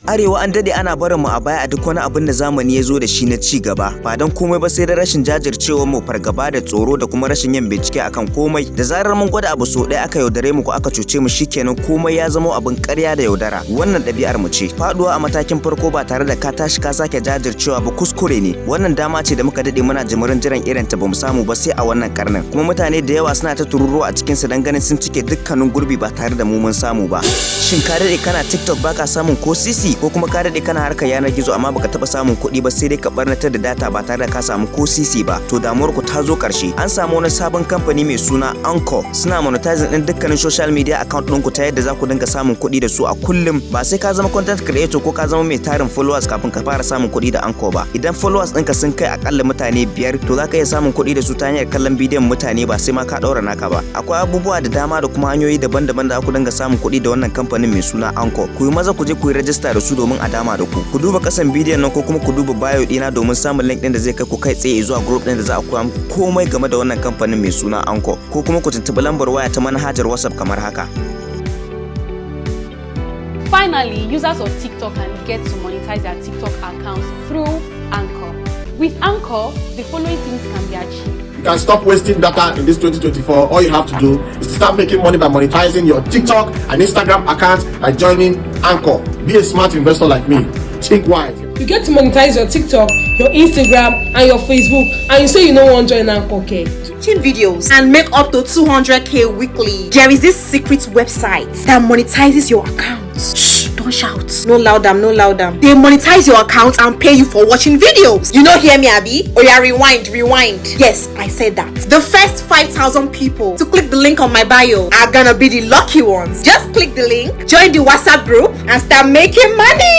Arewa an dade ana barin mu a baya a duk wani abin da zamani ya zo da shi na ci gaba, ba dan komai ba sai da rashin jajircewar mu, fargaba da tsoro da kuma rashin yin bincike akan komai. Da zarar mun gwada abu so ɗaya aka yaudare mu ko aka cuce mu shikenan komai ya zama abin ƙarya da yaudara. Wannan ɗabi'ar mu ce. Faduwa a matakin farko ba tare da ka tashi ka sake jajircewa ba kuskure ne. Wannan dama ce da muka dade muna jimirin jiran irin ta bamu samu ba sai a wannan karnin. Kuma mutane da yawa suna ta tururo a cikin sa dan ganin sun cike dukkanin gurbi ba tare da mu mun samu ba. Shin ka dade kana TikTok baka samun ko sisi, ko kuma ka dade kana harkar yanar gizo amma baka taba samun kuɗi ba sai dai ka barnatar da data ba tare da ka samu ko sisi ba? To damuwar ku ta zo ƙarshe. An samu wani sabon kamfani mai suna Anchor. Suna monetizing din dukkanin social media account ɗinku ta yadda za ku dinga samun kuɗi da su a kullum. Ba sai ka zama content creator ko ka zama mai tarin followers kafin ka fara samun kuɗi da Anchor ba. Idan followers ɗinka sun kai akalla mutane 5 to za ka iya samun kuɗi da su ta hanyar kallon bidiyon mutane ba sai ma ka ɗaura naka ba. Akwai abubuwa da dama da kuma hanyoyi daban-daban da ku dinga samun kuɗi da wannan kamfanin mai suna Anchor. Ku yi maza ku je ku yi register da su domin a dama da ku. Ku duba kasan bidiyon nan ko kuma ku duba bio dina domin samun link din da zai kai ku kai tsaye zuwa group din da za a koya muku komai game da wannan kamfanin mai suna Anchor, ko kuma ku tuntubi lambar waya ta manhajar WhatsApp kamar haka. Finally, users of TikTok can get to monetize their TikTok accounts through Anchor. With Anchor, the following things can be achieved. You can stop wasting data in this 2024. All you have to do is to start making money by monetizing your TikTok and Instagram accounts by joining Anchor. Be a smart investor like me. Think wise. You get to monetize your TikTok, your Instagram, and your Facebook, and you say you don't want to join Anchor, okay? Teaching videos and make up to 200k weekly. There is this secret website that monetizes your accounts. Shh, don't shout. No louder, no louder. They monetize your account and pay you for watching videos. You don't hear me, Abby? Oh yeah, rewind. Yes, I said that. The first 5,000 people to click the link on my bio are gonna be the lucky ones. Just click the link, join the WhatsApp group, and start making money.